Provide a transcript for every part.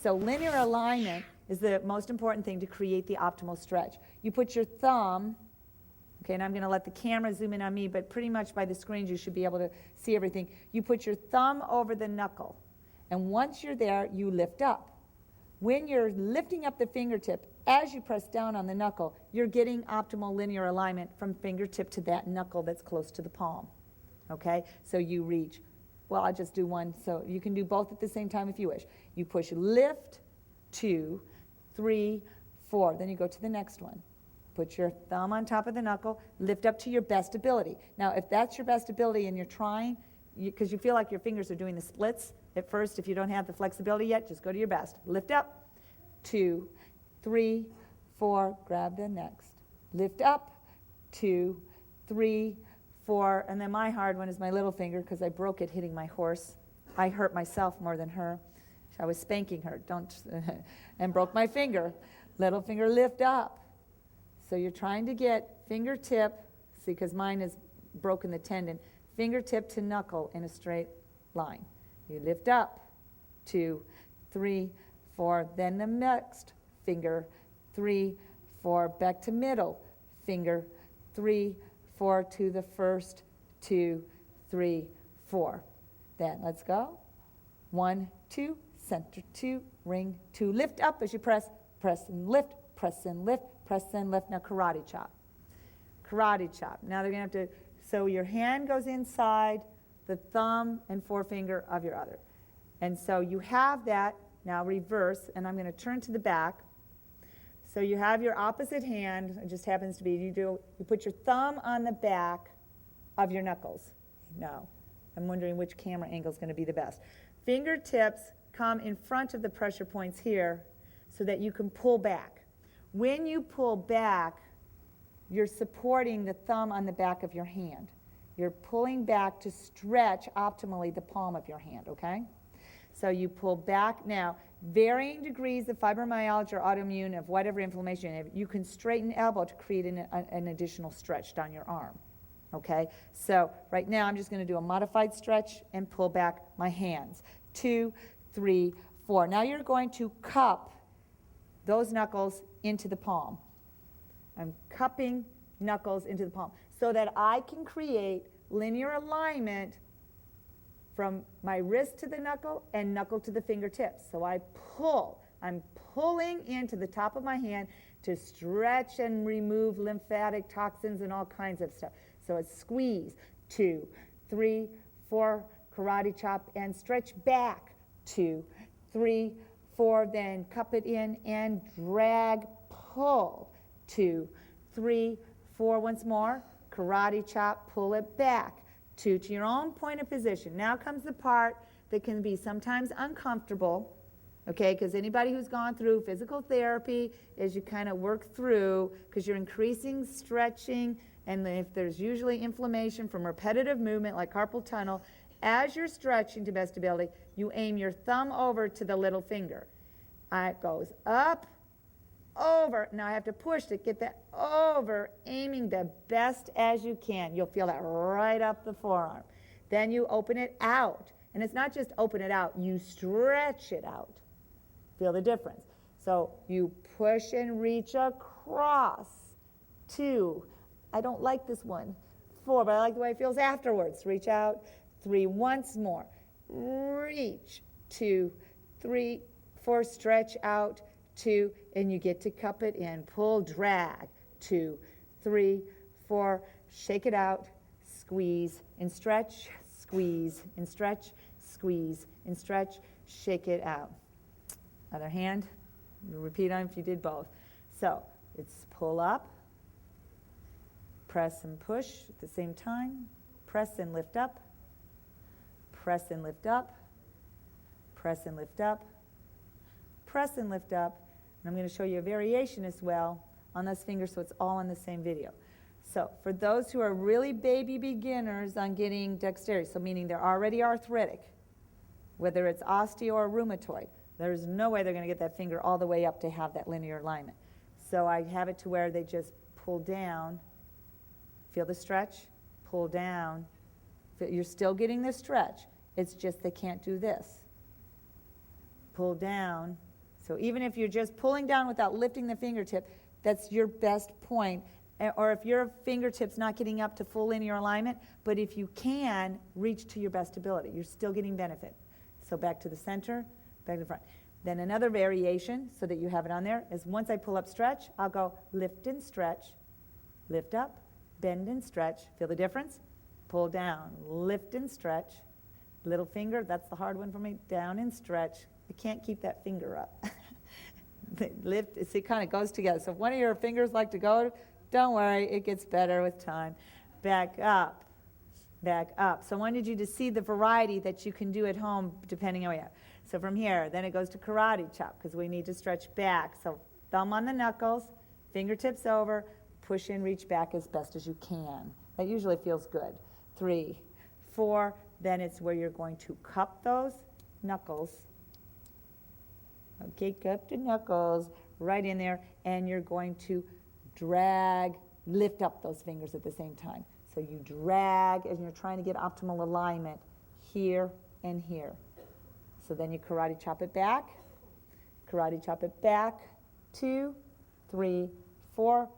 So linear alignment is the most important thing to create the optimal stretch. You put your thumb, okay, and I'm going to let the camera zoom in on me, but pretty much by the screens you should be able to see everything. You put your thumb over the knuckle, and once you're there, you lift up. When you're lifting up the fingertip, as you press down on the knuckle, you're getting optimal linear alignment from fingertip to that knuckle that's close to the palm. Okay? So you reach. Well, I'll just do one, so you can do both at the same time if you wish. You push lift, 2, 3, 4. Then you go to the next one. Put your thumb on top of the knuckle, lift up to your best ability. Now, if that's your best ability and you're trying, because you feel like your fingers are doing the splits at first, if you don't have the flexibility yet, just go to your best. Lift up, 2, 3, 4, grab the next. Lift up, 2, 3, 4, and then my hard one is my little finger because I broke it hitting my horse. I hurt myself more than her. I was spanking her, and broke my finger. Little finger, lift up. So you're trying to get fingertip, see, because mine has broken the tendon, fingertip to knuckle in a straight line. You lift up, 2, 3, 4, then the next finger, 3, 4, back to middle, finger, 3, 4 to the first, 2, 3, 4. Then let's go. 1, 2, center 2, ring 2, lift up as you press and lift, press and lift, press and lift. Now karate chop. Karate chop. Now they're going to have to, so your hand goes inside the thumb and forefinger of your other. And so you have that, now reverse, and I'm going to turn to the back. So you have your opposite hand, it just happens to be, you put your thumb on the back of your knuckles. No, I'm wondering which camera angle is going to be the best. Fingertips come in front of the pressure points here so that you can pull back. When you pull back, you're supporting the thumb on the back of your hand. You're pulling back to stretch optimally the palm of your hand, okay? So you pull back. Now, varying degrees of fibromyalgia or autoimmune of whatever inflammation you have, you can straighten elbow to create an additional stretch down your arm, okay? So right now I'm just going to do a modified stretch and pull back my hands. 2, 3, 4. Now you're going to cup those knuckles into the palm. I'm cupping knuckles into the palm so that I can create linear alignment from my wrist to the knuckle and knuckle to the fingertips. So I pull. I'm pulling into the top of my hand to stretch and remove lymphatic toxins and all kinds of stuff. So it's squeeze. 2, 3, 4, karate chop, and stretch back. 2, 3, 4, then cup it in and drag, pull. 2, 3, 4, once more, karate chop, pull it back. 2, to your own point of position. Now comes the part that can be sometimes uncomfortable, okay, because anybody who's gone through physical therapy, as you kind of work through, because you're increasing stretching, and if there's usually inflammation from repetitive movement like carpal tunnel, as you're stretching to best ability, you aim your thumb over to the little finger. It goes up, over. Now I have to push to get that over, aiming the best as you can. You'll feel that right up the forearm. Then you open it out. And it's not just open it out, you stretch it out. Feel the difference. So you push and reach across. 2. I don't like this one. 4, but I like the way it feels afterwards. Reach out. 3, once more. Reach. 2, 3, 4, stretch out. 2, and you get to cup it in. Pull, drag. 2, 3, 4, shake it out. Squeeze and stretch. Squeeze and stretch. Squeeze and stretch. Shake it out. Other hand. Repeat on if you did both. So it's pull up, press and push at the same time. Press and lift up. Press and lift up. Press and lift up. Press and lift up. And I'm going to show you a variation as well on those fingers so it's all in the same video. So for those who are really baby beginners on getting dexterity, so meaning they're already arthritic, whether it's osteo or rheumatoid, there's no way they're going to get that finger all the way up to have that linear alignment. So I have it to where they just pull down, feel the stretch, pull down. You're still getting the stretch. It's just they can't do this. Pull down, So even if you're just pulling down without lifting the fingertip, that's your best point. Or if your fingertip's not getting up to full linear alignment, but if you can, reach to your best ability. You're still getting benefit. So back to the center, back to the front. Then another variation, so that you have it on there, is once I pull up stretch, I'll go lift and stretch, lift up, bend and stretch. Feel the difference? Pull down, lift and stretch. Little finger, that's the hard one for me, down and stretch. I can't keep that finger up. Lift, it kind of goes together. So if one of your fingers like to go, don't worry, it gets better with time. Back up, back up. So I wanted you to see the variety that you can do at home depending on where you are. So from here, then it goes to karate chop because we need to stretch back. So thumb on the knuckles, fingertips over, push in, reach back as best as you can. That usually feels good. 3, 4, then it's where you're going to cup those knuckles. Okay, cup the knuckles right in there, and you're going to drag, lift up those fingers at the same time. So you drag as you're trying to get optimal alignment here and here. So then you karate chop it back, 2, 3, 4,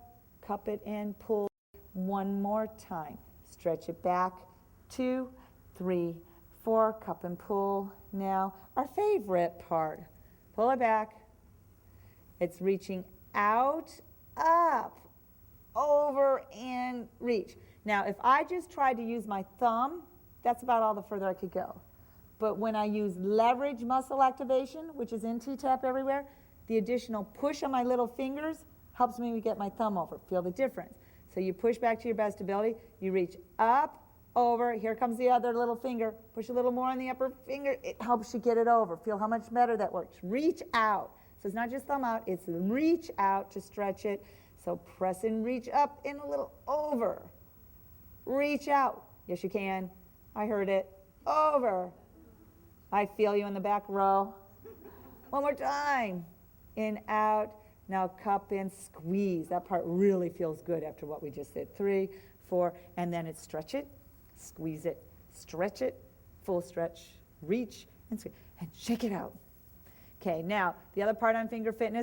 cup it and pull one more time. Stretch it back, 2, 3, 4, cup and pull. Now, our favorite part, pull it back. It's reaching out, up, over, and reach. Now, if I just tried to use my thumb, that's about all the further I could go. But when I use leverage muscle activation, which is in T-Tapp everywhere, the additional push on my little fingers helps me get my thumb over. Feel the difference. So you push back to your best ability. You reach up, over. Here comes the other little finger. Push a little more on the upper finger. It helps you get it over. Feel how much better that works. Reach out. So it's not just thumb out. It's reach out to stretch it. So press and reach up and a little over. Reach out. Yes, you can. I heard it. Over. I feel you in the back row. One more time. In, out. Now cup in, squeeze. That part really feels good after what we just did. 3, 4, and then it's stretch it, squeeze it, stretch it, full stretch, reach, and shake it out. Okay, now the other part on finger fitness.